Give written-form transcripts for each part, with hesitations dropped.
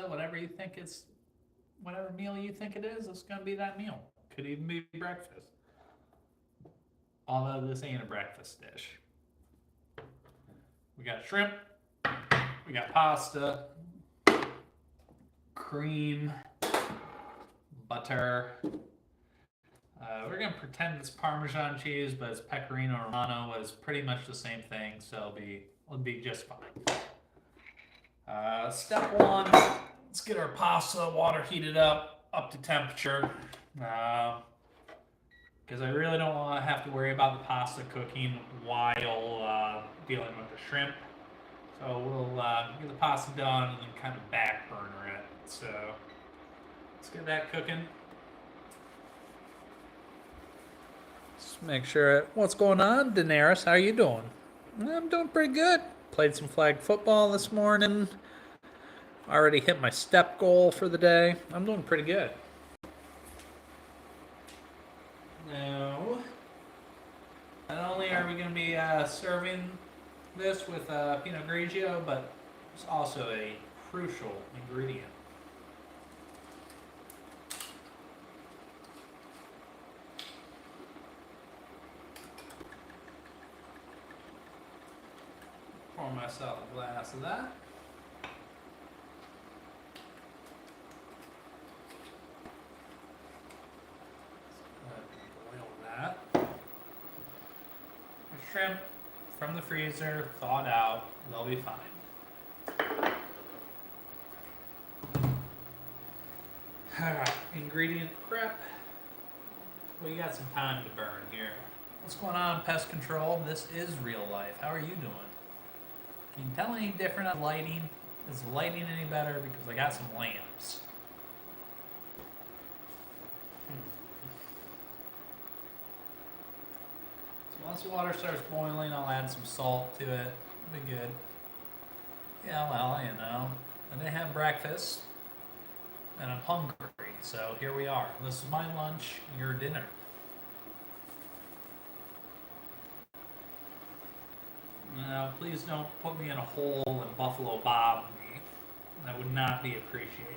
whatever you think it's, whatever meal you think it is, it's gonna be that meal. Could even be breakfast. Although this ain't a breakfast dish. We got shrimp, we got pasta, cream, butter. We're gonna pretend it's Parmesan cheese, but it's Pecorino Romano. It's pretty much the same thing, so it'll be just fine. Step one, let's get our pasta water heated up to temperature. Because I really don't want to have to worry about the pasta cooking while dealing with the shrimp. So we'll get the pasta done and then kind of back burner it. So let's get that cooking. Just make sure. What's going on, Daenerys? How are you doing? I'm doing pretty good. Played some flag football this morning. Already hit my step goal for the day. I'm doing pretty good. Now, not only are we going to be serving this with Pinot Grigio, but it's also a crucial ingredient. Pour myself a glass of that. Boil that. The shrimp from the freezer, thawed out, they'll be fine. Alright, ingredient prep. We got some time to burn here. What's going on, pest control? This is real life. How are you doing? Can you tell any different on lighting? Is the lighting any better? Because I got some lamps. So once the water starts boiling, I'll add some salt to it. It'll be good. Yeah, well, you know. I didn't have breakfast, and I'm hungry. So here we are. This is my lunch, your dinner. Now, please don't put me in a hole and Buffalo Bob me. That would not be appreciated.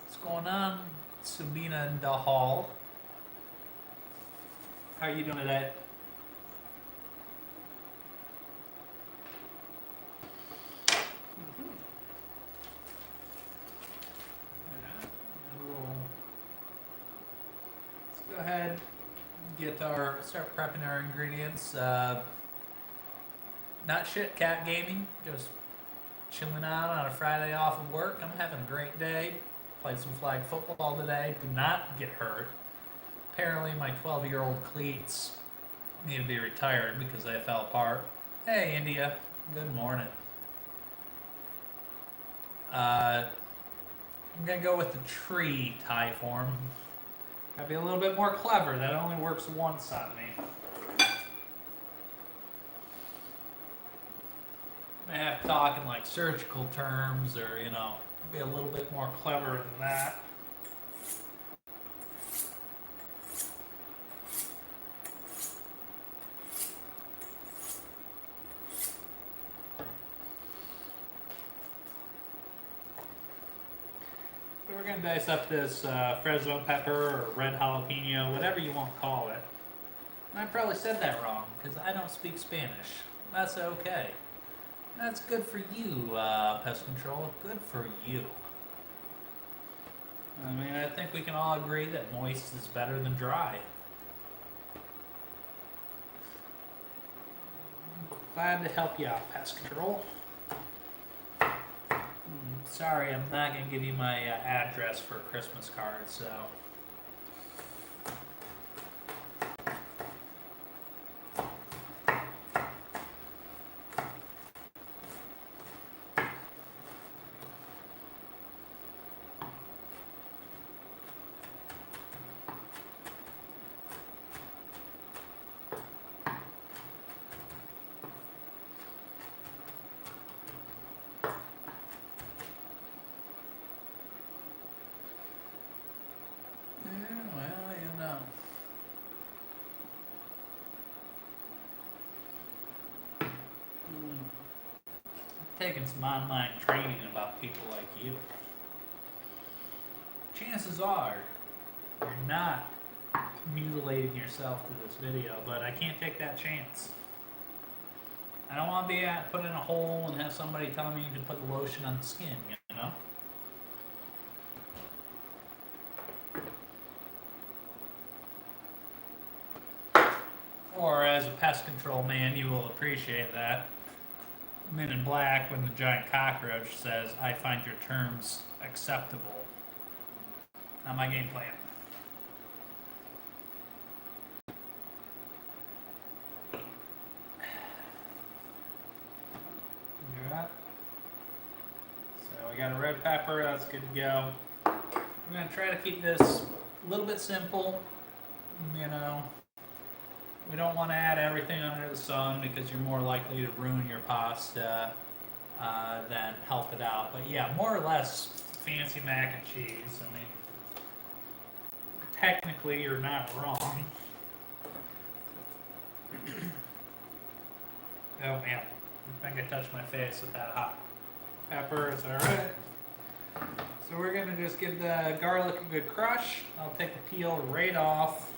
What's going on, Sabina Dahal? How are you doing today? Let's go ahead and start prepping our ingredients. Not shit cat gaming, just chilling out on a Friday off of work. I'm having a great day. Played some flag football today. Did not get hurt. Apparently my 12-year-old cleats need to be retired because they fell apart. Hey, India. Good morning. I'm going to go with the tree tie form. Gotta be a little bit more clever. That only works once on me. I have to talk in like surgical terms or, be a little bit more clever than that. So we're going to dice up this Fresno pepper or red jalapeno, whatever you want to call it. And I probably said that wrong because I don't speak Spanish. That's okay. That's good for you, pest control. Good for you. I mean, I think we can all agree that moist is better than dry. Glad to help you out, pest control. Sorry, I'm not going to give you my address for a Christmas card, so... taking some online training about people like you. Chances are you're not mutilating yourself to this video, but I can't take that chance. I don't want to be put in a hole and have somebody tell me to put the lotion on the skin, you know? Or as a pest control man, you will appreciate that. Men in Black, when the giant cockroach says, "I find your terms acceptable." Not my game plan. Alright. So we got a red pepper, that's good to go. I'm going to try to keep this a little bit simple. You know, we don't want to add everything under the sun because you're more likely to ruin your pasta than help it out. But yeah, more or less fancy mac and cheese. I mean, technically you're not wrong. Oh man, I think I touched my face with that hot pepper. It's alright. So we're going to just give the garlic a good crush. I'll take the peel right off.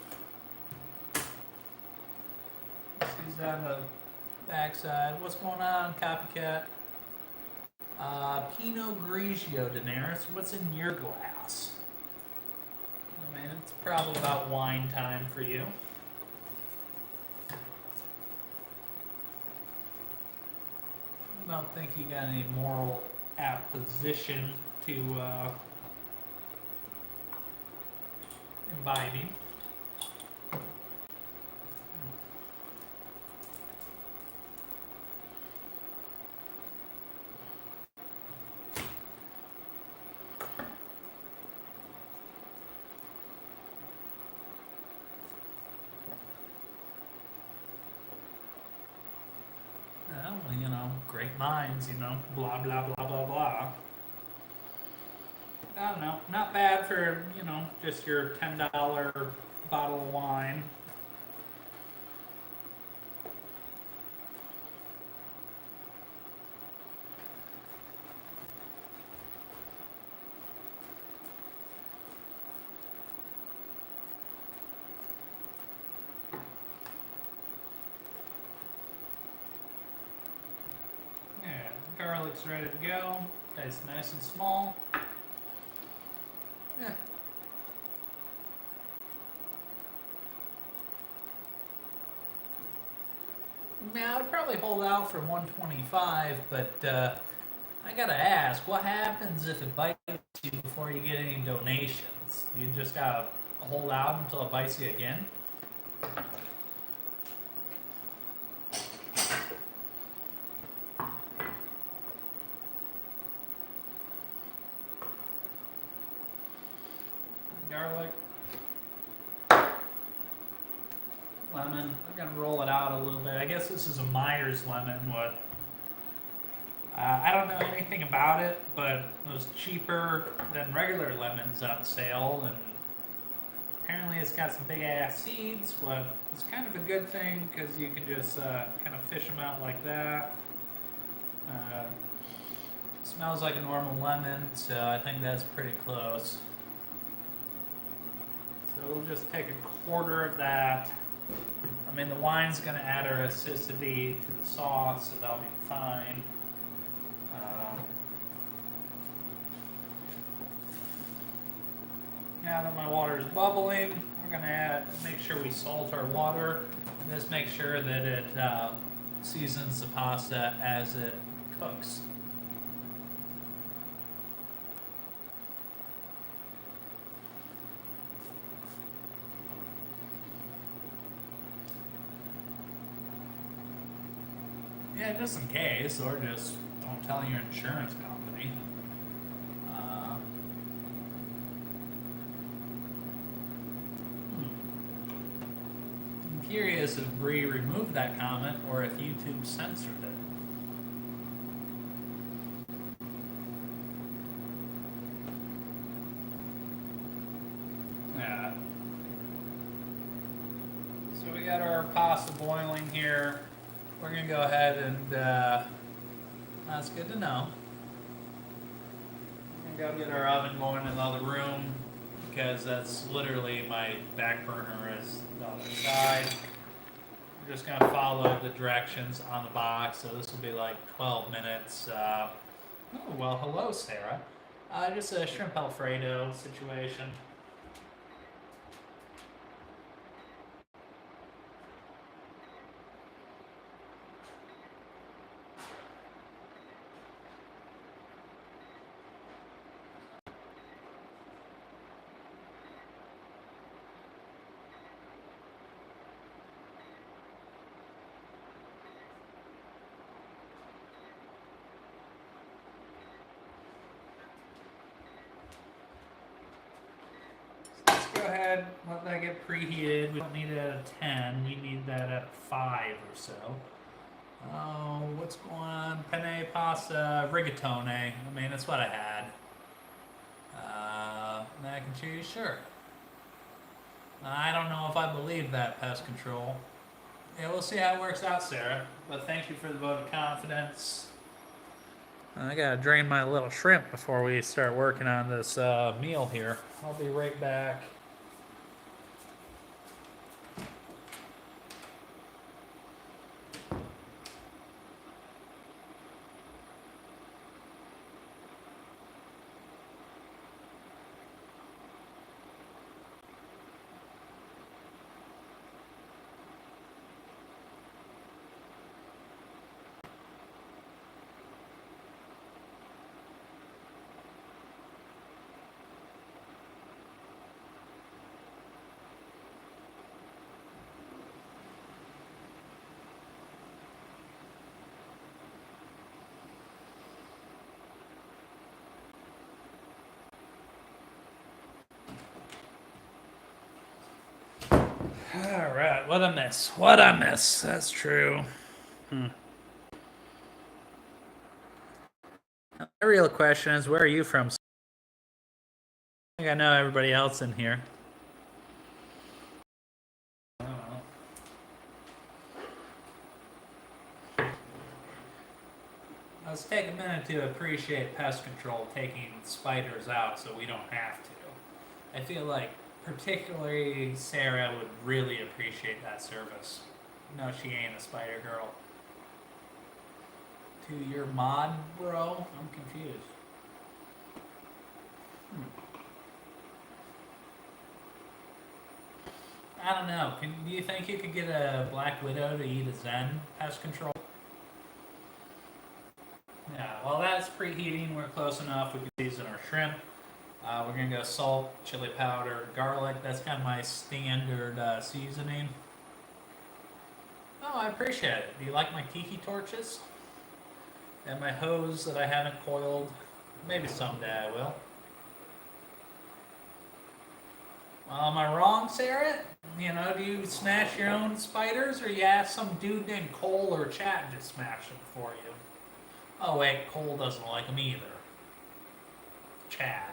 These down the backside. What's going on, copycat? Pinot Grigio, Daenerys. What's in your glass? I mean, it's probably about wine time for you. I don't think you got any moral apposition to imbibing. Well, you know, great minds, you know, blah, blah, blah, blah, blah. I don't know, not bad for, you know, just your $10 bottle of wine. Garlic's ready to go. It's nice and small. Yeah. Now I'd probably hold out for 125, but I gotta ask, what happens if it bites you before you get any donations? You just gotta hold out until it bites you again? Garlic, lemon. We're gonna roll it out a little bit. I guess this is a Myers lemon. I don't know anything about it, but it was cheaper than regular lemons on sale, and apparently it's got some big ass seeds. But it's kind of a good thing because you can just kind of fish them out like that. Smells like a normal lemon, so I think that's pretty close. So we'll just take a quarter of that. I mean, the wine's going to add our acidity to the sauce, so that'll be fine. Now that my water is bubbling, we're going to make sure we salt our water, and just make sure that it seasons the pasta as it cooks. Yeah, just in case, or just don't tell your insurance company. I'm curious if Bree removed that comment or if YouTube censored it. Yeah. So we got our pasta boiling here. We're going to go ahead and That's good to know. I'm gonna go get our oven going in the other room because that's literally my back burner is the other side. I'm just gonna follow the directions on the box, so this will be like 12 minutes. Oh, well, hello, Sarah. Just a shrimp Alfredo situation. Let's go ahead, let that get preheated. We don't need it at 10, we need that at 5 or so. Oh, what's going on? Penne pasta rigatone. I mean, that's what I had. Mac and cheese, sure. I don't know if I believe that, pest control. Yeah, we'll see how it works out, Sarah. But thank you for the vote of confidence. I gotta drain my little shrimp before we start working on this meal here. I'll be right back. All right, what I miss? What I miss? That's true. The real question is, where are you from? I think I know everybody else in here. I don't know. Let's take a minute to appreciate pest control taking spiders out so we don't have to. I feel like particularly Sarah would really appreciate that service. No, she ain't a spider girl. To your mod, bro? I'm confused. I don't know. Do you think you could get a black widow to eat a Zen pest control? Yeah, well, that's preheating. We're close enough. We can season our shrimp. We're gonna go salt, chili powder, garlic. That's kind of my standard seasoning. Oh, I appreciate it. Do you like my tiki torches? And my hose that I haven't coiled? Maybe someday I will. Well, am I wrong, Sarah? You know, do you smash your own spiders, or you ask some dude named Cole or Chad to smash them for you? Oh wait, Cole doesn't like them either. Chad.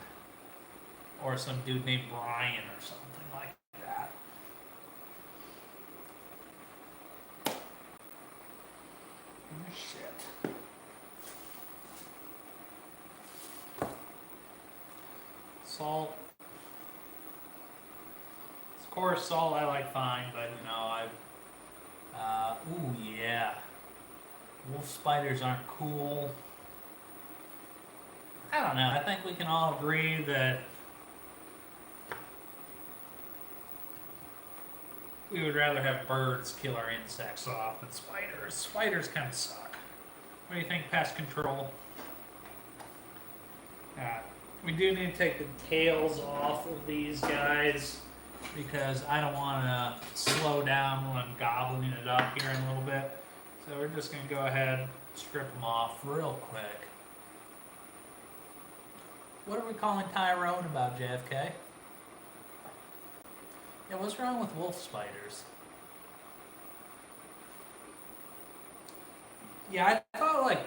Or some dude named Brian or something like that. Oh, shit. Salt. Of course, salt I like fine, but you know, ooh, yeah. Wolf spiders aren't cool. I don't know. I think we can all agree that we would rather have birds kill our insects off than spiders. Spiders kind of suck. What do you think, pest control? We do need to take the tails off of these guys because I don't want to slow down when I'm gobbling it up here in a little bit. So we're just going to go ahead and strip them off real quick. What are we calling Tyrone about, JFK? Yeah, what's wrong with wolf spiders? Yeah, I thought like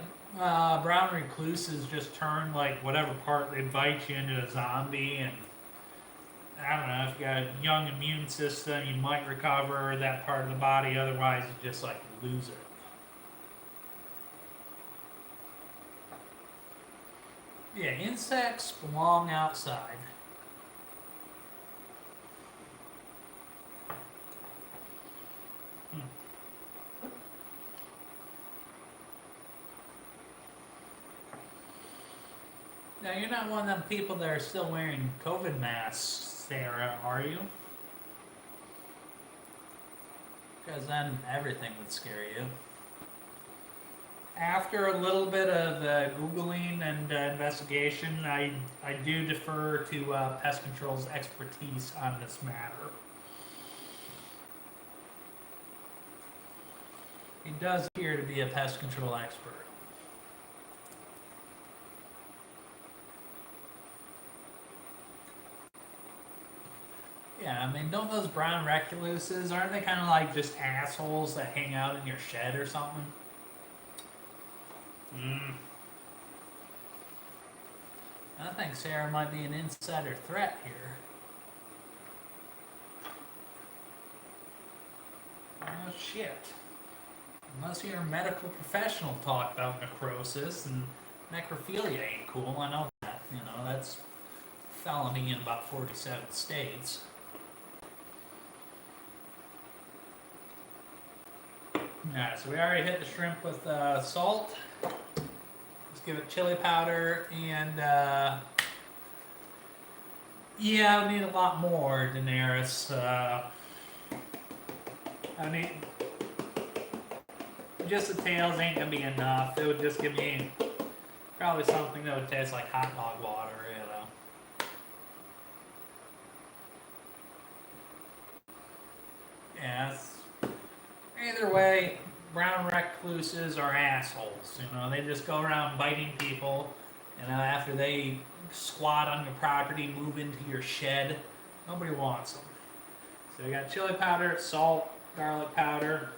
brown recluses just turn like whatever part they bite you into a zombie, and I don't know, if you got a young immune system, you might recover that part of the body, otherwise you just like lose it. Yeah, insects belong outside. Hmm. Now, you're not one of them people that are still wearing COVID masks, Sarah, are you? Because then everything would scare you. After a little bit of Googling and investigation, I do defer to pest control's expertise on this matter. He does appear to be a pest control expert. Yeah, I mean, don't those brown recluses, aren't they kind of like just assholes that hang out in your shed or something? Mm. I think Sarah might be an insider threat here. Oh, shit. Unless you're a medical professional talk about necrosis, and necrophilia ain't cool, I know that. You know, that's felony in about 47 states. Alright, so we already hit the shrimp with salt. Let's give it chili powder and yeah, I need a lot more, Daenerys. I need just the tails ain't gonna be enough. It would just give me probably something that would taste like hot dog water, you know. Yes. Either way, brown recluses are assholes. You know, they just go around biting people. You know, after they squat on your property, move into your shed, nobody wants them. So we got chili powder, salt, garlic powder.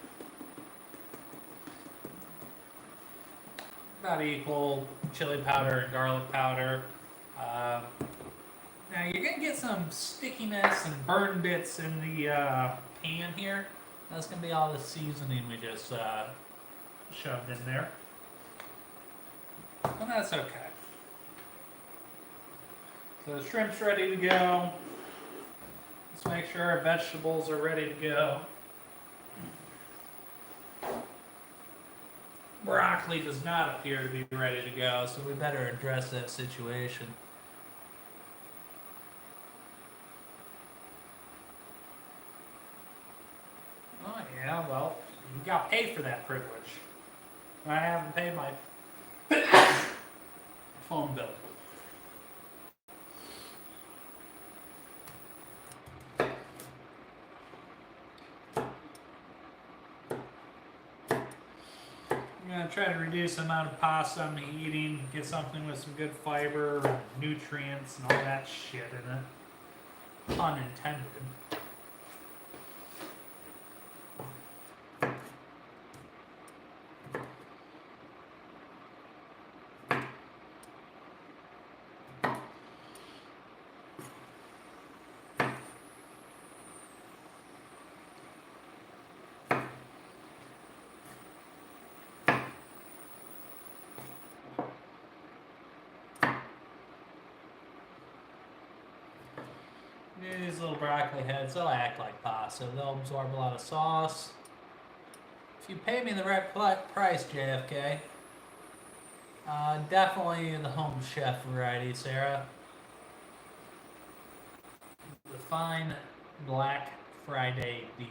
About equal chili powder and garlic powder. Now you're gonna get some stickiness and burn bits in the pan here. That's gonna be all the seasoning we just shoved in there. And that's okay. So the shrimp's ready to go. Let's make sure our vegetables are ready to go. Broccoli does not appear to be ready to go, so we better address that situation. Oh yeah, well, you got paid for that privilege. I haven't paid my phone bill. I'm gonna try to reduce the amount of pasta I'm eating, get something with some good fiber, and nutrients, and all that shit in it. Pun intended. These little broccoli heads, they'll act like pasta. They'll absorb a lot of sauce. If you pay me the right price, JFK, definitely the home chef variety, Sarah. The fine Black Friday deal.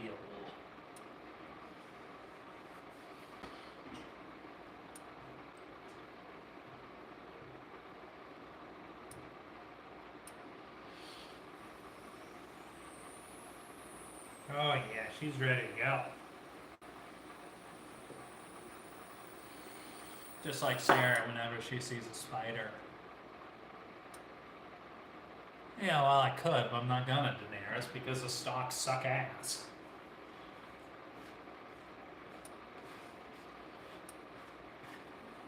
Oh yeah, she's ready to go. Just like Sarah whenever she sees a spider. Yeah, well I could, but I'm not gonna, Daenerys, because the stocks suck ass.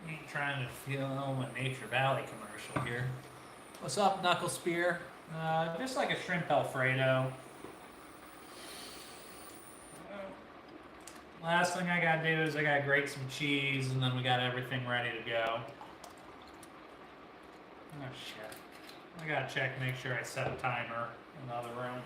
Ain't trying to film a Nature Valley commercial here. What's up, Knuckle Spear? Just like a shrimp Alfredo. Last thing I gotta do is I gotta grate some cheese, and then we got everything ready to go. Oh shit. I gotta check, make sure I set a timer in the other room.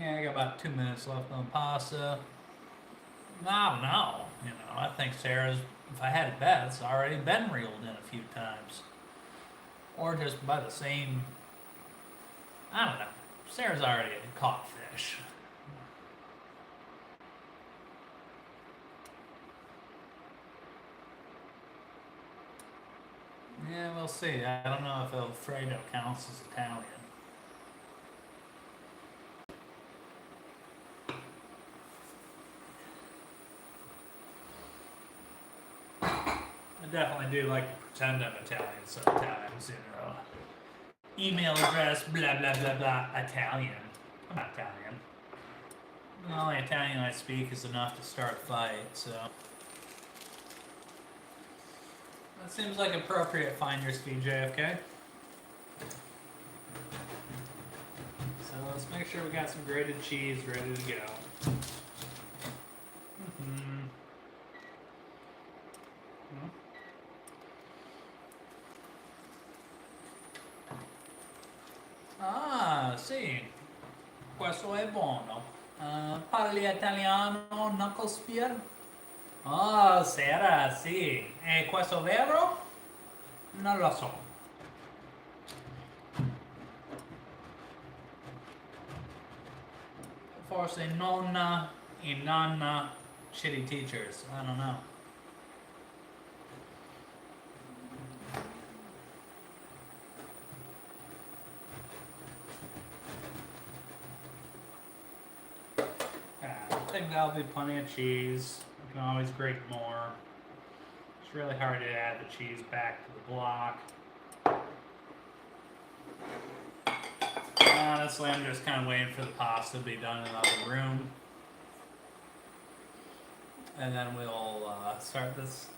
Yeah, I got about 2 minutes left on pasta. I don't know. I think Sarah's, if I had to bet, it's already been reeled in a few times. Or just by the same, I don't know. Sarah's already caught fish. Yeah, we'll see. I don't know if Alfredo counts as Italian. I definitely do like to pretend I'm Italian sometimes, Email address, blah, blah, blah, blah, Italian. I'm not Italian. The only Italian I speak is enough to start a fight, so. That seems like appropriate finder speed, JFK. So let's make sure we got some grated cheese ready to go. Ah, sì. Questo è buono. Parli italiano, knuckle spear? Oh, Sera, sì. È questo vero? Non lo so. Forse nonna e nonna shitty teachers. I don't know. I think that'll be plenty of cheese. You can always grate more. It's really hard to add the cheese back to the block. Honestly, I'm just kind of waiting for the pasta to be done in another room. And then we'll start this.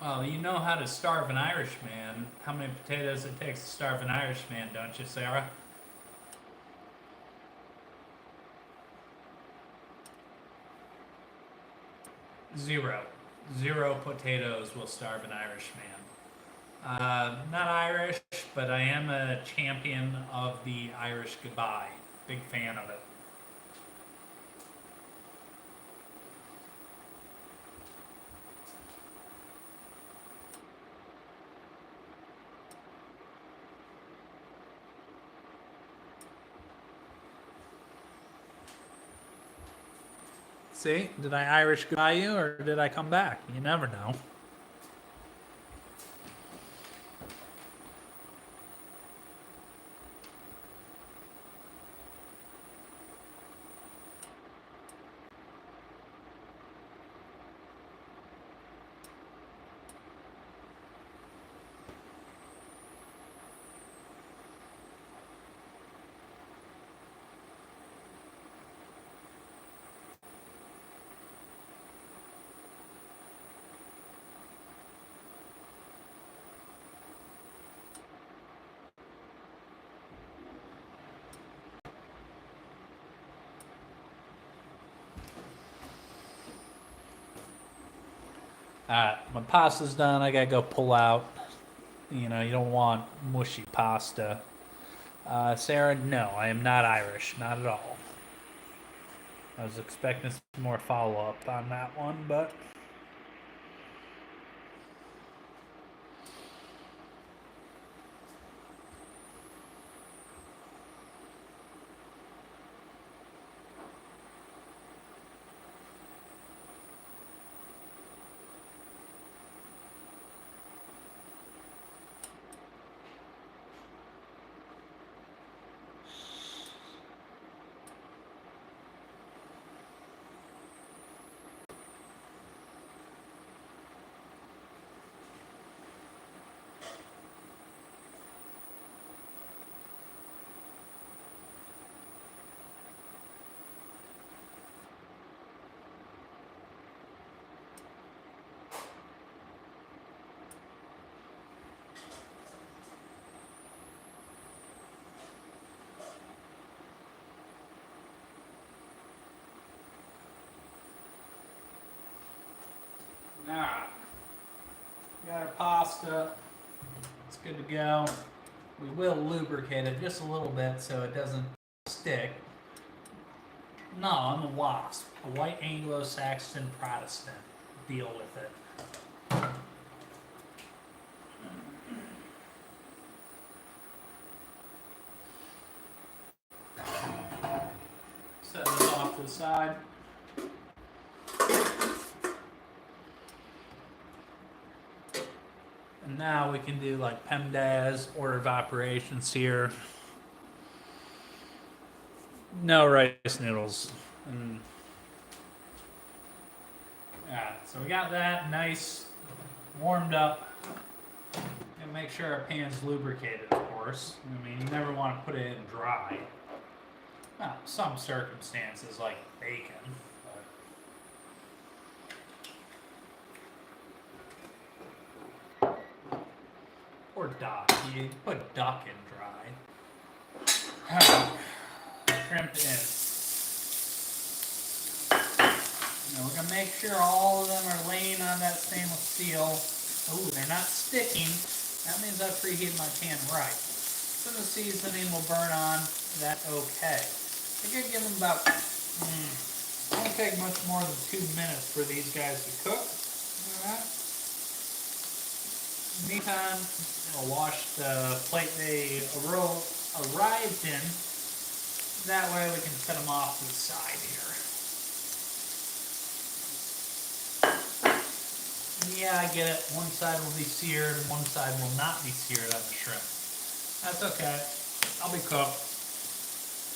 Well, you know how to starve an Irishman. How many potatoes it takes to starve an Irishman, don't you, Sarah? Zero potatoes will starve an Irishman. Not Irish, but I am a champion of the Irish goodbye. Big fan of it. See, did I Irish goodbye you or did I come back? You never know. Alright, my pasta's done. I gotta go pull out. You don't want mushy pasta. Sarah, no, I am not Irish. Not at all. I was expecting some more follow up on that one, but. Alright. Got our pasta. It's good to go. We will lubricate it just a little bit so it doesn't stick. No, I'm a wasp. A white Anglo-Saxon Protestant. Deal with it. Set this off to the side. And now we can do like PEMDAS, order of operations here. No rice noodles. Yeah, so we got that nice, warmed up. And make sure our pan's lubricated, of course. I mean, you never want to put it in dry. Well, some circumstances like bacon. Or duck. You put duck in dry. Shrimp in. Now we're going to make sure all of them are laying on that stainless steel. Ooh, they're not sticking. That means I've preheated my pan right. So the seasoning will burn on. That's okay. I could give them about, it won't take much more than 2 minutes for these guys to cook. Alright. Meantime, I'll wash the plate they arrived in. That way we can set them off to the side here. Yeah, I get it. One side will be seared and one side will not be seared on the shrimp. That's okay. I'll be cooked.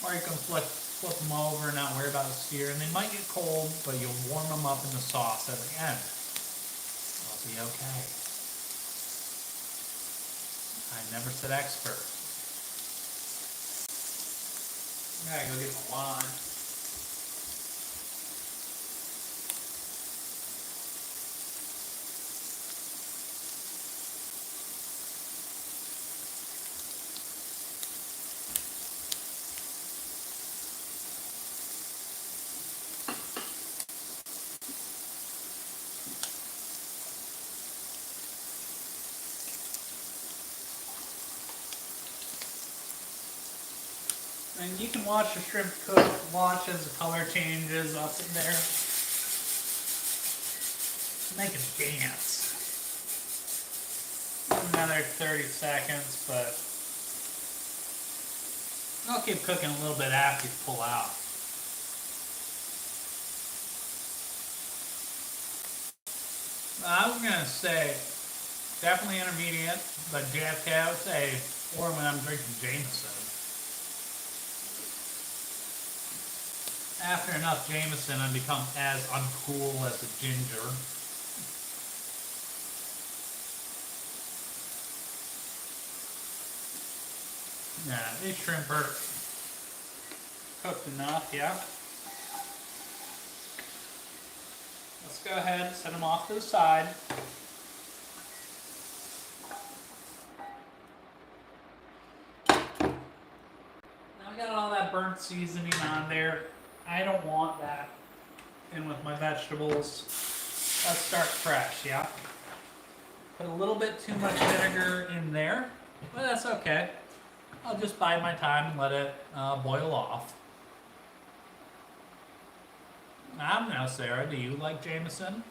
Or you can flip them over and not worry about the sear. And they might get cold, but you'll warm them up in the sauce at the end. I'll be okay. I never said expert. I gotta go get my wine. And you can watch the shrimp cook, watch as the color changes up in there. Make it dance. Another 30 seconds, but I'll keep cooking a little bit after you pull out. I was going to say, definitely intermediate, but JFK I would say, or when I'm drinking Jameson. After enough Jameson, I become as uncool as a ginger. Yeah, these shrimp are cooked enough, yeah. Let's go ahead and set them off to the side. Now we got all that burnt seasoning on there. I don't want that in with my vegetables. Let's start fresh, yeah? Put a little bit too much vinegar in there, but that's okay. I'll just bide my time and let it boil off. I don't know, Sarah, do you like Jameson?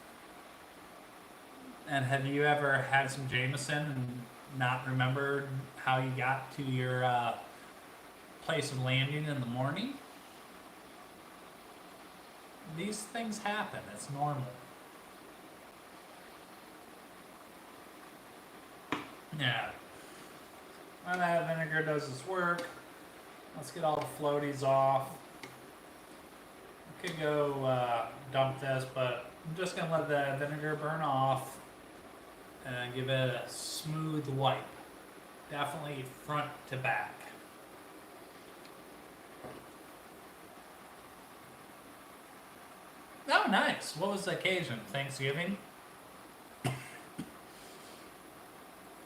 And have you ever had some Jameson and not remembered how you got to your place of landing in the morning? These things happen. It's normal. Yeah. While that vinegar does its work, let's get all the floaties off. I could go dump this, but I'm just going to let the vinegar burn off and give it a smooth wipe. Definitely front to back. Oh, nice. What was the occasion? Thanksgiving?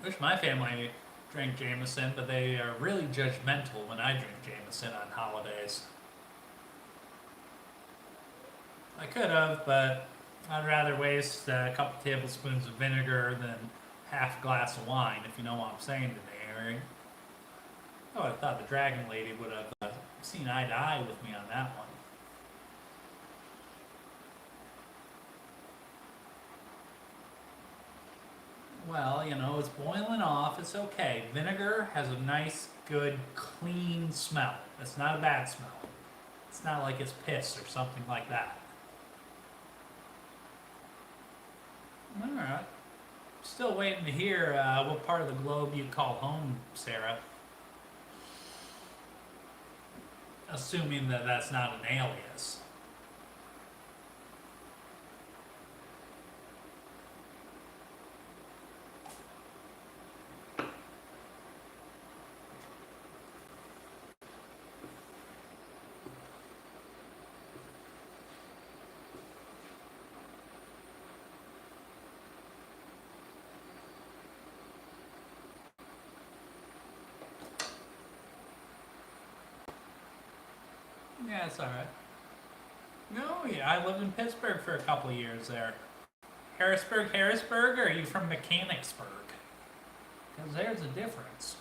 Wish my family drank Jameson, but they are really judgmental when I drink Jameson on holidays. I could have, but I'd rather waste a couple tablespoons of vinegar than half a glass of wine, if you know what I'm saying today, Eric. Oh, I thought the dragon lady would have seen eye to eye with me on that one. Well, you know, it's boiling off. It's okay. Vinegar has a nice, good, clean smell. It's not a bad smell. It's not like it's piss or something like that. All right. Still waiting to hear what part of the globe you call home, Sarah. Assuming that that's not an alias. Yeah, it's alright. No, yeah, I lived in Pittsburgh for a couple of years there. Harrisburg, or are you from Mechanicsburg? Because there's a difference.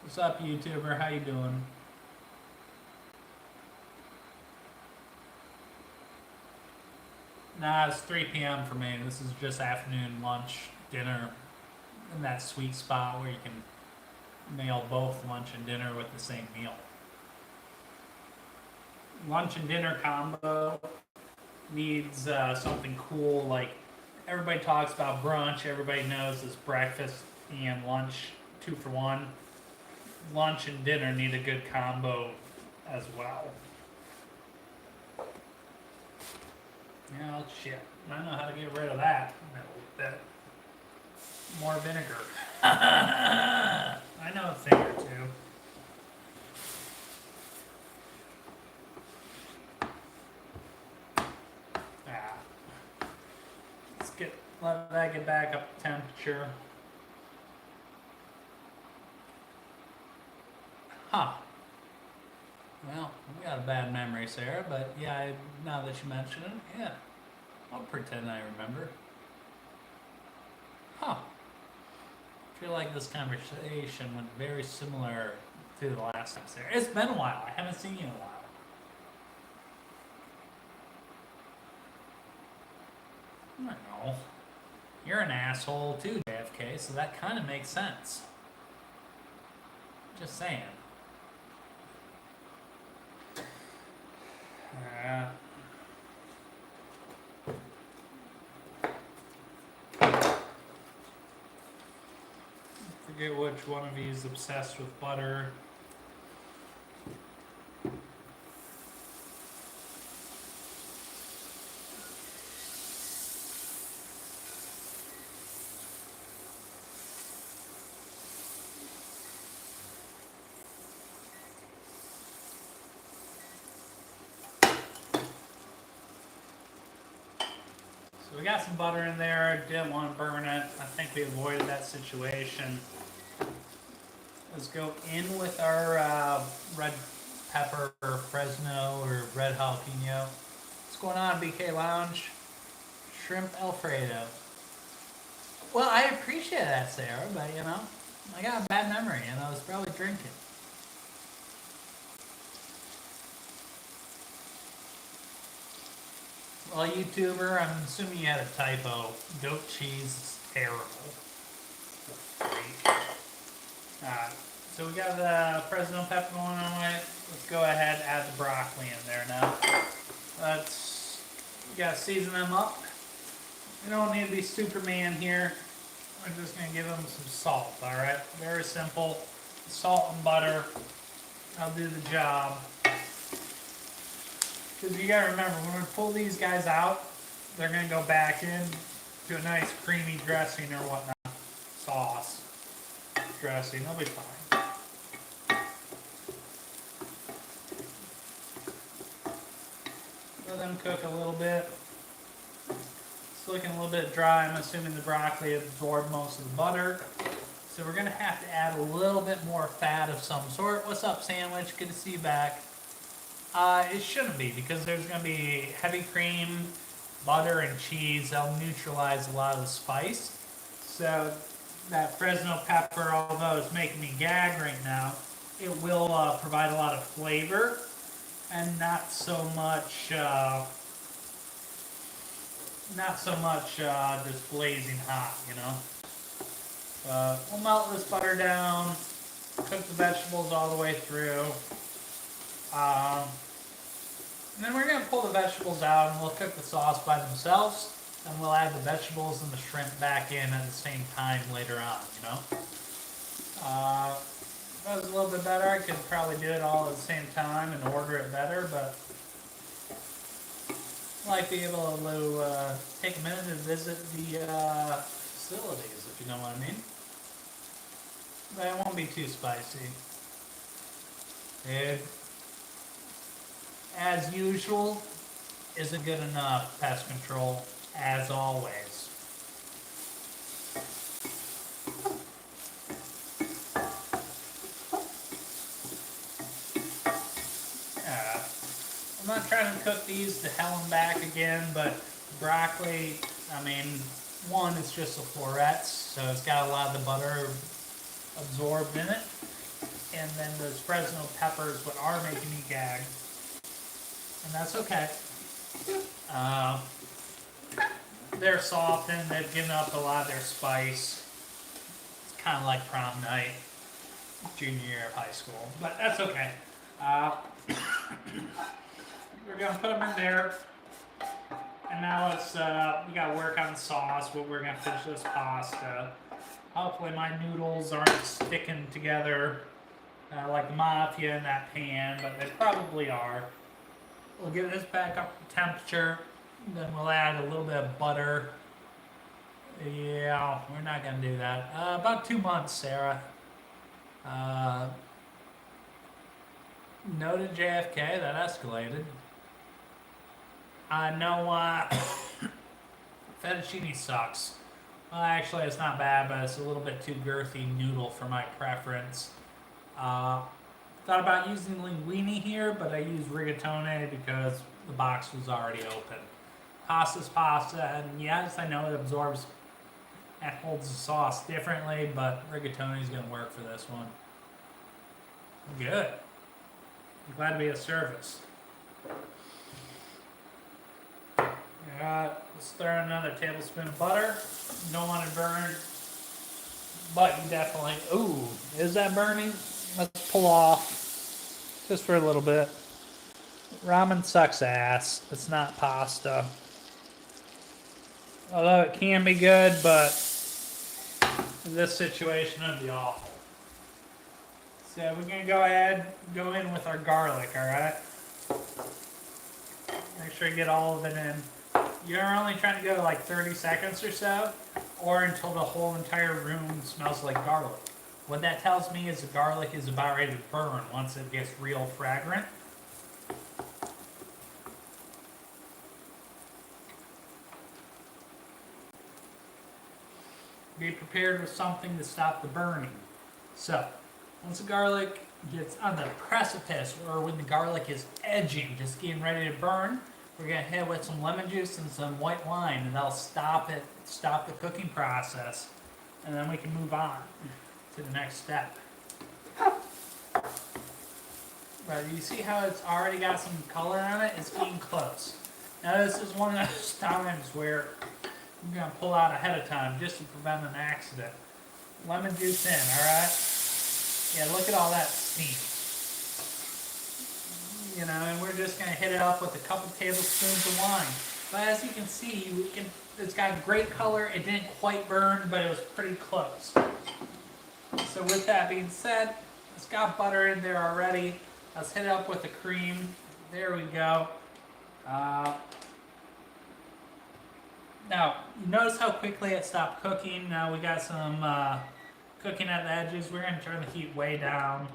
What's up, YouTuber? How you doing? Nah, it's 3 p.m. for me. This is just afternoon, lunch, dinner, in that sweet spot where you can nail both lunch and dinner with the same meal. Lunch and dinner combo needs something cool, like everybody talks about brunch. Everybody knows it's breakfast and lunch 2 for 1. Lunch and dinner need a good combo as well. Yeah, shit. I know how to get rid of that. That more vinegar. I know a thing or two. Let that get back up to temperature. Huh. Well, we got a bad memory, Sarah, but yeah, now that you mention it, yeah. I'll pretend I remember. Huh. I feel like this conversation went very similar to the last time, Sarah. It's been a while. I haven't seen you in a while. I don't know. You're an asshole too, JFK, so that kind of makes sense. Just saying. Forget which one of you is obsessed with butter. So we got some butter in there, didn't want to burn it. I think we avoided that situation. Let's go in with our red pepper or Fresno or red jalapeno. What's going on, BK Lounge? Shrimp Alfredo. Well, I appreciate that, Sarah, but you know, I got a bad memory and I was probably drinking. Well, YouTuber, I'm assuming you had a typo. Goat cheese is terrible. So we got the Fresno pepper going on with. Let's go ahead and add the broccoli in there now. We gotta season them up. You don't need to be Superman here. I'm just gonna give them some salt, alright? Very simple. Salt and butter. I'll do the job. Because you gotta remember, when we pull these guys out, they're gonna go back in to a nice creamy dressing or whatnot. Sauce. Dressing, they'll be fine. Let them cook a little bit. It's looking a little bit dry. I'm assuming the broccoli absorbed most of the butter. So we're going to have to add a little bit more fat of some sort. What's up, Sandwich? Good to see you back. It shouldn't be, because there's going to be heavy cream, butter, and cheese. That'll neutralize a lot of the spice. So that Fresno pepper, although it's making me gag right now, it will provide a lot of flavor and not so much just blazing hot, you know. We'll melt this butter down, cook the vegetables all the way through. And then we're going to pull the vegetables out and we'll cook the sauce by themselves. And we'll add the vegetables and the shrimp back in at the same time later on, you know. If that was a little bit better, I could probably do it all at the same time and order it better, but I'd like to be able to take a minute to visit the facilities, if you know what I mean. But it won't be too spicy. Dude, as usual, isn't good enough. Pest control, as always. Yeah. I'm not trying to cook these to hell and back again, but broccoli, I mean, one, it's just a florets, so it's got a lot of the butter absorbed in it. And then those Fresno peppers, what are making me gag. And that's okay. They're softened, they've given up a lot of their spice. It's kind of like prom night, junior year of high school, but that's okay. We're gonna put them in there. And now let's, we gotta work on the sauce, but we're gonna finish this pasta. Hopefully my noodles aren't sticking together like the mafia in that pan, but they probably are. We'll get this back up to temperature, then we'll add a little bit of butter. Yeah, we're not gonna do that. About 2 months, Sarah. Noted JFK, that escalated. No, fettuccine sucks. Well, actually, it's not bad, but it's a little bit too girthy noodle for my preference. Thought about using linguine here, but I used rigatone because the box was already open. Pasta's pasta, and yes, I know it absorbs and holds the sauce differently, but rigatone is going to work for this one. Good. I'm glad to be of service. Let's throw in another tablespoon of butter. You don't want it burned, but you definitely... Ooh, is that burning? Let's pull off just for a little bit. Ramen sucks ass. It's not pasta. Although it can be good, but in this situation it would be awful. So we're going to go in with our garlic, alright? Make sure you get all of it in. You're only trying to go like 30 seconds or so, or until the whole entire room smells like garlic. What that tells me is the garlic is about ready to burn once it gets real fragrant. Be prepared with something to stop the burning. So, once the garlic gets on the precipice, or when the garlic is edging, just getting ready to burn, we're going to hit it with some lemon juice and some white wine, and that'll stop the cooking process, and then we can move on to the next step. But you see how it's already got some color on it? It's getting close. Now this is one of those times where I'm going to pull out ahead of time just to prevent an accident. Lemon juice in, alright? Yeah, look at all that steam. You know, and we're just going to hit it up with a couple tablespoons of wine. But as you can see, it's got great color. It didn't quite burn, but it was pretty close. So with that being said, it's got butter in there already. Let's hit it up with the cream. There we go. Now, you notice how quickly it stopped cooking. Now we got some cooking at the edges. We're going to turn the heat way down.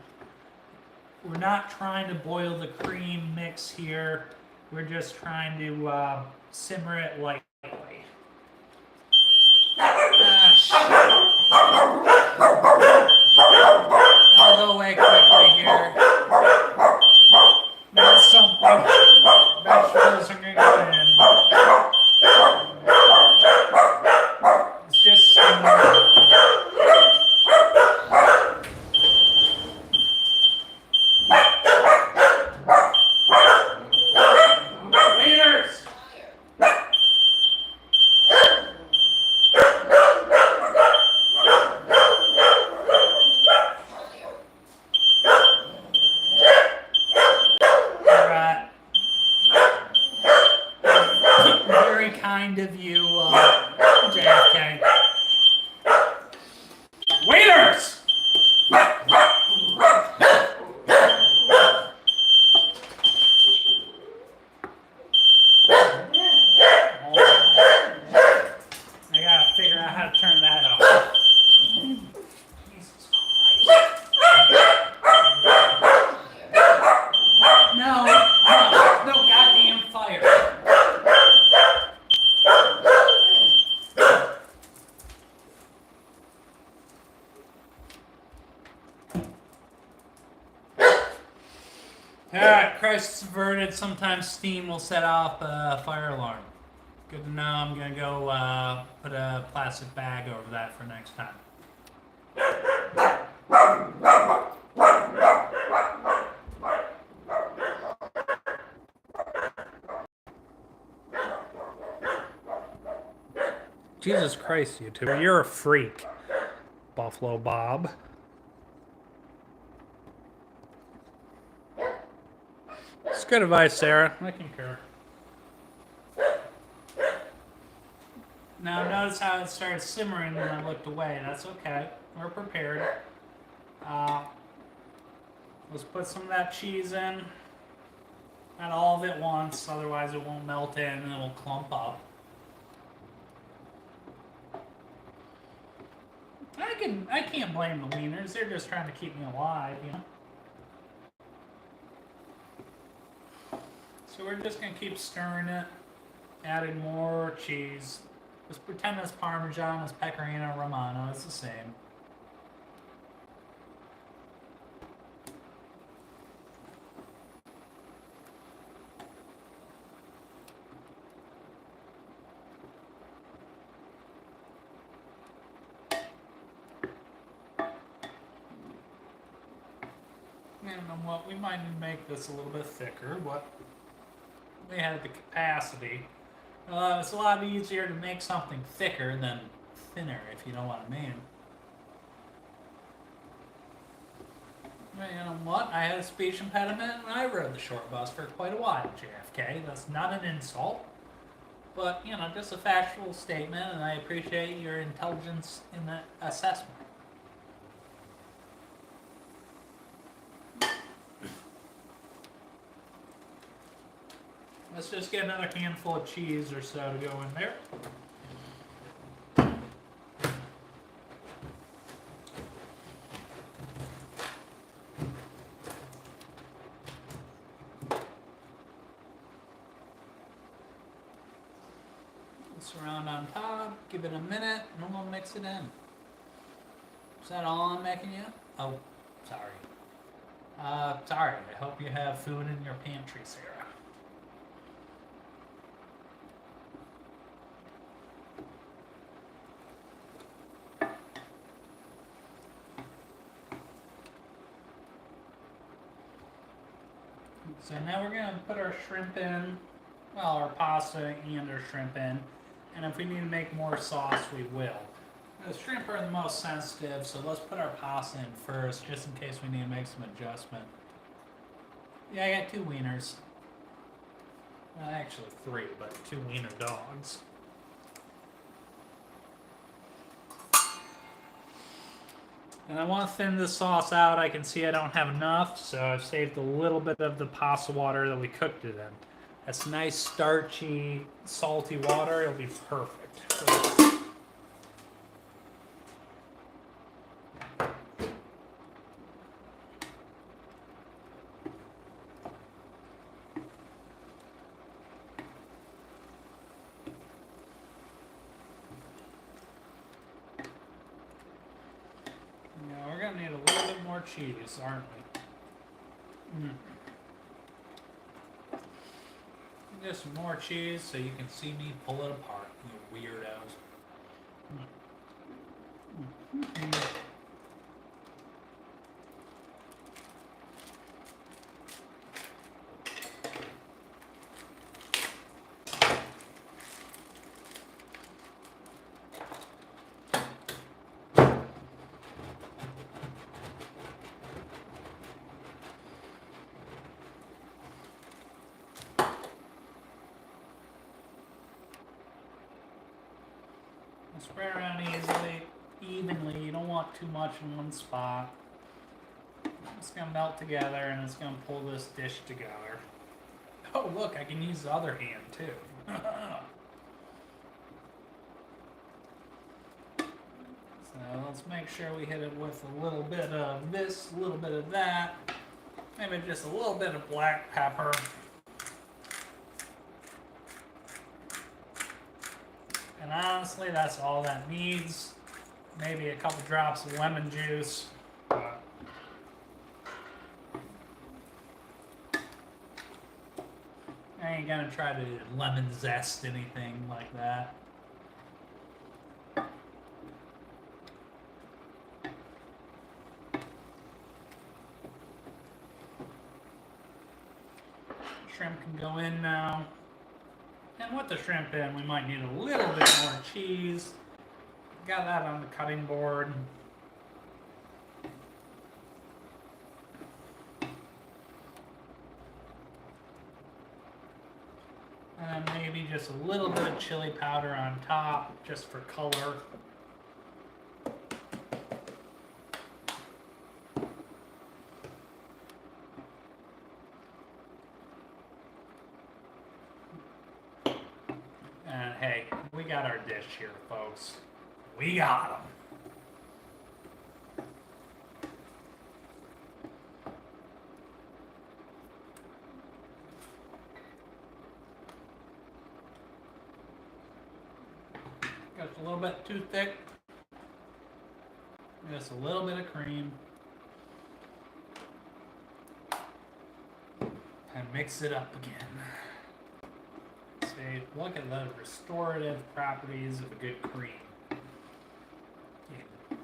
We're not trying to boil the cream mix here. We're just trying to simmer it lightly. Ah, shit. kind of you, JFK. Waiters! I gotta figure out how to turn that off. Jesus Christ. No goddamn fire. Alright, crisis averted. Sometimes steam will set off a fire alarm. Good to know. I'm gonna go put a plastic bag over that for next time. Jesus Christ, you two. You're a freak, Buffalo Bob. It's good advice, Sarah. I concur. Now notice how it started simmering when I looked away. That's okay. We're prepared. Let's put some of that cheese in. Not all of it once, otherwise it won't melt in and it will clump up. I can't blame the wieners. They're just trying to keep me alive, you know. So we're just gonna keep stirring it, adding more cheese. Just pretend it's Parmesan, it's Pecorino Romano. It's the same. And what we might need to make this a little bit thicker, but we had the capacity. It's a lot easier to make something thicker than thinner, if you know what I mean. You know what? I had a speech impediment and I rode the short bus for quite a while, JFK. That's not an insult, but, you know, just a factual statement, and I appreciate your intelligence in that assessment. Let's just get another handful of cheese or so to go in there. Surround on top, give it a minute, and we'll mix it in. Is that all I'm making you? Oh, sorry. Sorry, I hope you have food in your pantry, Sarah. So now we're going to put our shrimp in, well, our pasta and our shrimp in, and if we need to make more sauce, we will. The shrimp are the most sensitive, so let's put our pasta in first, just in case we need to make some adjustment. Yeah, I got 2 wieners. Well, actually 3, but 2 wiener dogs. And I want to thin this sauce out. I can see I don't have enough, so I've saved a little bit of the pasta water that we cooked it in. That's nice, starchy, salty water. It'll be perfect. Cheese, aren't we? Just some more cheese so you can see me pull it apart, you weirdos. Spread around evenly. You don't want too much in one spot. It's gonna melt together and it's gonna pull this dish together. Oh look, I can use the other hand too. So let's make sure we hit it with a little bit of this, a little bit of that. Maybe just a little bit of black pepper. And honestly, that's all that needs. Maybe a couple drops of lemon juice. I ain't gonna try to lemon zest anything like that. Shrimp can go in now. And with the shrimp in, we might need a little bit more cheese. Got that on the cutting board. And then maybe just a little bit of chili powder on top, just for color. And hey, we got our dish here, folks. We got them. Just a little bit too thick. Just a little bit of cream. And mix it up again. See, look at the restorative properties of a good cream. Yeah.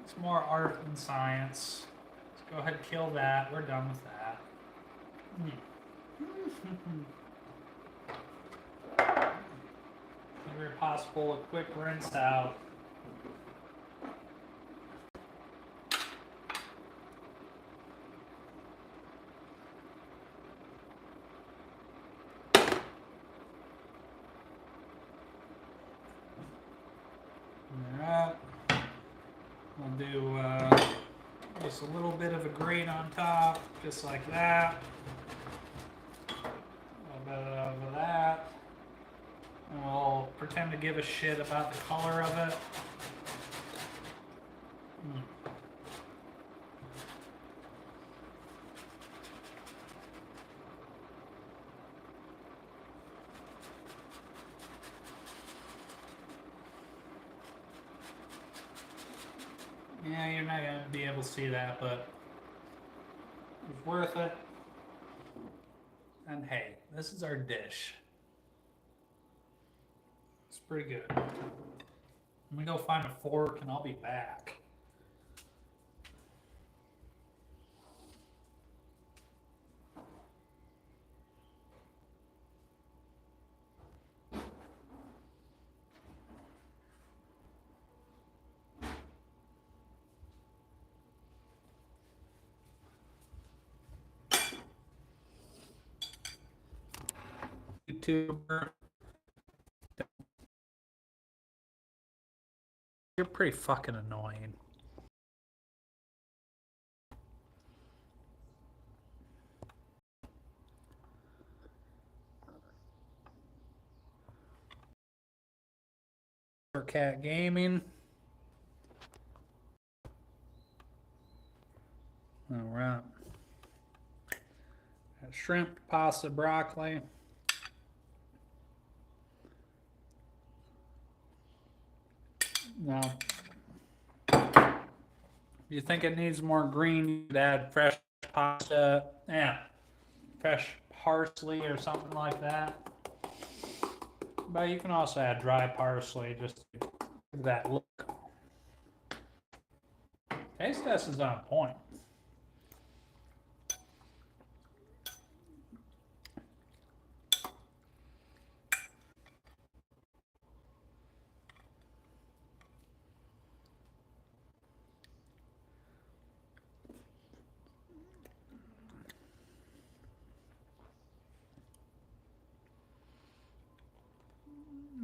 It's more art than science. Let's go ahead and kill that. We're done with that. Whenever possible, a quick rinse out. Alright. We'll do just a little bit of a grate on top, just like that. A little bit of that. And we'll pretend to give a shit about the color of it. Yeah, you're not going to be able to see that, but it's worth it. And hey, this is our dish. It's pretty good. Let me go find a fork and I'll be back. YouTuber. You're pretty fucking annoying. Cat Gaming. All right. Shrimp, pasta, broccoli. Now, if you think it needs more green, you could add fresh pasta. Yeah, fresh parsley or something like that. But you can also add dry parsley just to give that look. Taste test is on point.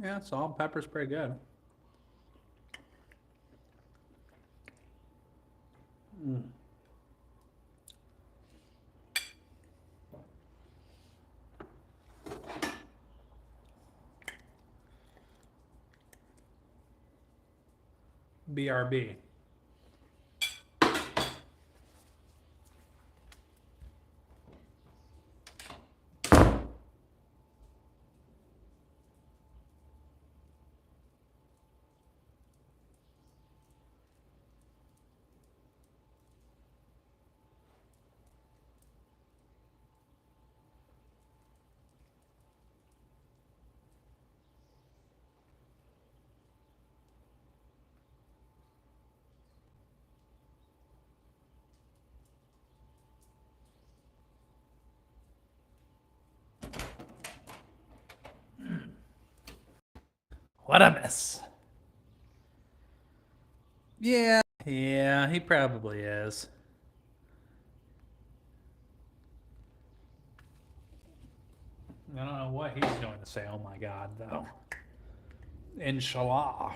Yeah, salt and pepper's pretty good. Mm. BRB. What a mess. Yeah, he probably is. I don't know what he's going to say. Oh my God, though. Inshallah.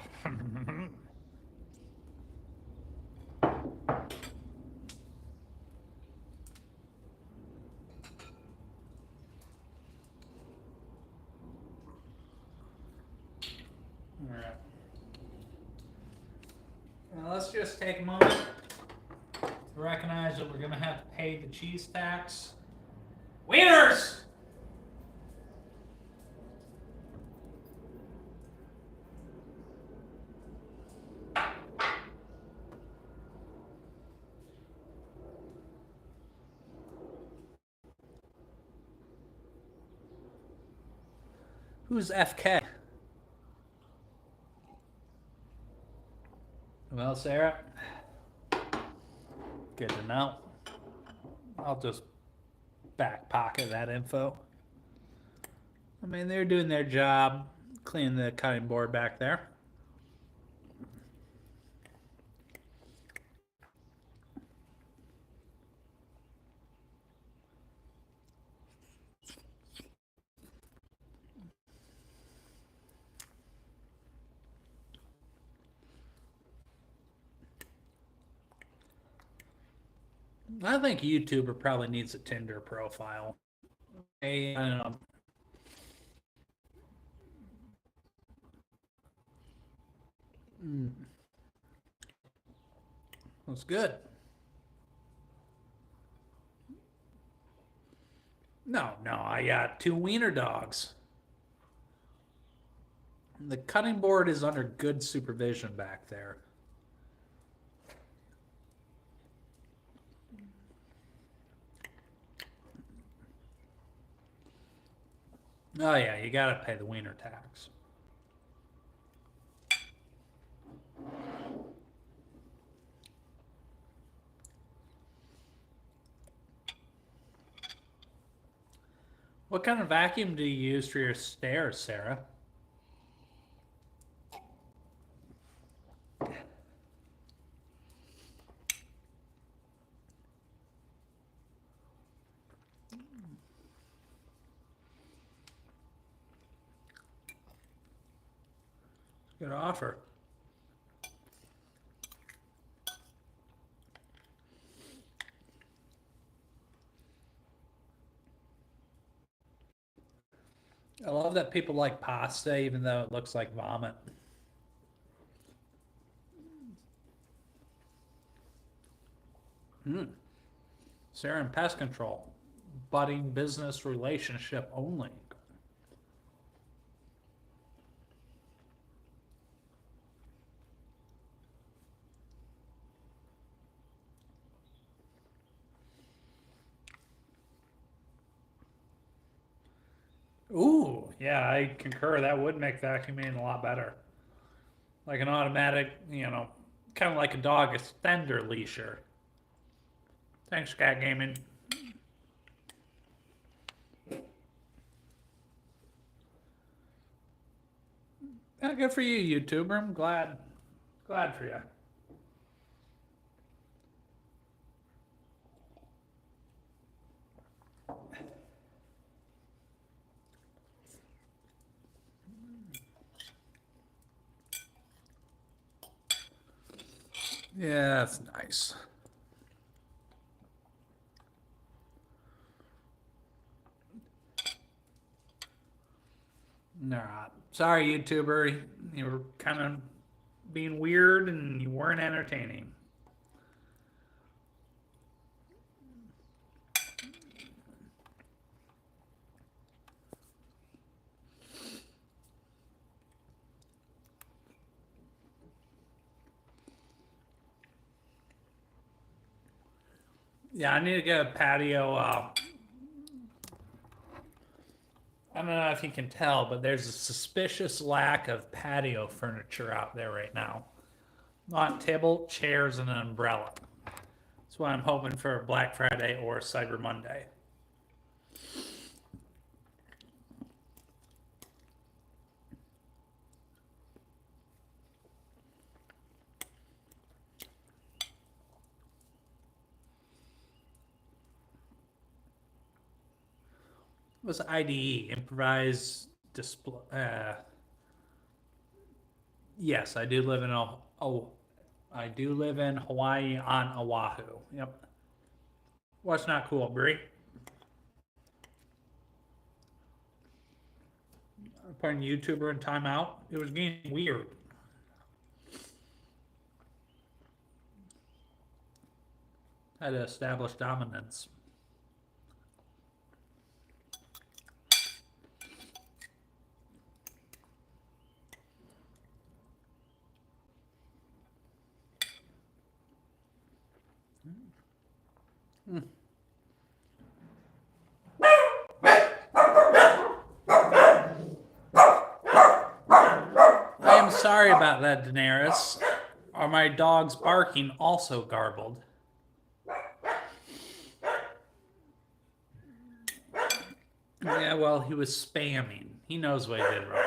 All right. Now let's just take a moment to recognize that we're going to have to pay the cheese tax. Wieners! Who's FK? Well, Sarah, good to know. I'll just back pocket that info. I mean, they're doing their job, cleaning the cutting board back there. I think YouTuber probably needs a Tinder profile. I don't know. That's good. No, I got 2 wiener dogs. The cutting board is under good supervision back there. Oh yeah, you gotta pay the wiener tax. What kind of vacuum do you use for your stairs, Sarah? Good offer. I love that people like pasta even though it looks like vomit. Sarah and pest control. Budding business relationship only. Ooh, yeah, I concur. That would make vacuuming a lot better. Like an automatic, kind of like a dog extender leasher. Thanks, Cat Gaming. Yeah, good for you, YouTuber. I'm glad for you. Yeah, that's nice. All right. Sorry, YouTuber. You were kind of being weird and you weren't entertaining. Yeah, I need to get a patio. I don't know if you can tell, but there's a suspicious lack of patio furniture out there right now. Not table, chairs, and an umbrella. That's why I'm hoping for Black Friday or Cyber Monday. It was IDE, improvised display. Yes, I do live in I do live in Hawaii on Oahu. Yep. What's not cool, Brie? Putting YouTuber in timeout. It was getting weird. Had to establish dominance. I am sorry about that, Daenerys. Are my dogs barking also garbled? Yeah, well, he was spamming. He knows what he did wrong.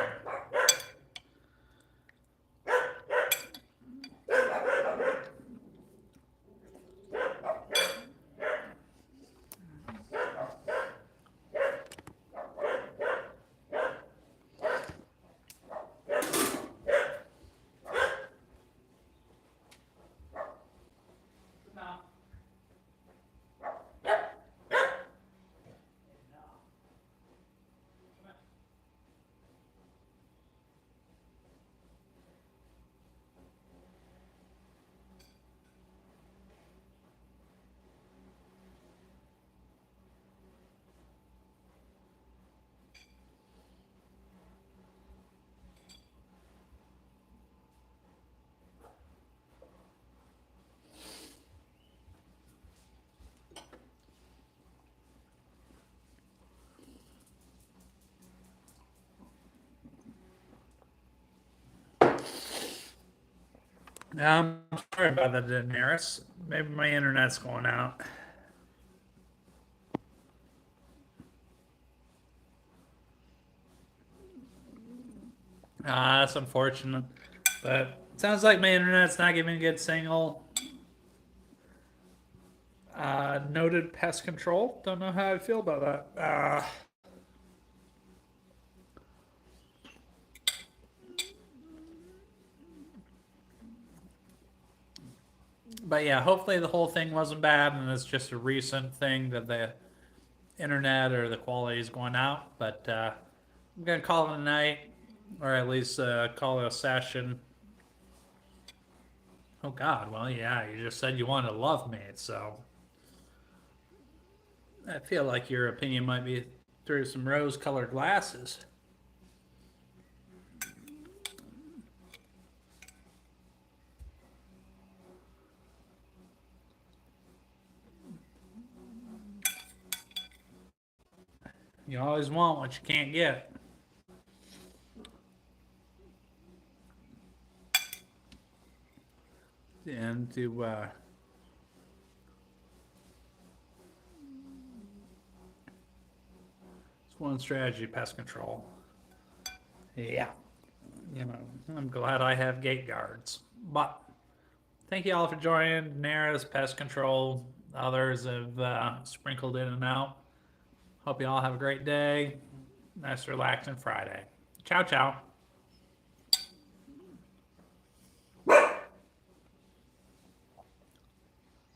I'm sorry about that, Daenerys. Maybe my internet's going out. That's unfortunate. But it sounds like my internet's not giving a good signal. Noted pest control. Don't know how I feel about that. But yeah, hopefully the whole thing wasn't bad and it's just a recent thing that the internet or the quality is going out. But I'm going to call it a night, or at least call it a session. Oh, God. Well, yeah, you just said you wanted to love me, so I feel like your opinion might be through some rose colored glasses. You always want what you can't get. And to it's one strategy, pest control. Yeah, you know, I'm glad I have gate guards. But thank you all for joining. Daenerys, pest control. Others have sprinkled in and out. Hope you all have a great day. Nice relaxing Friday. Ciao, ciao.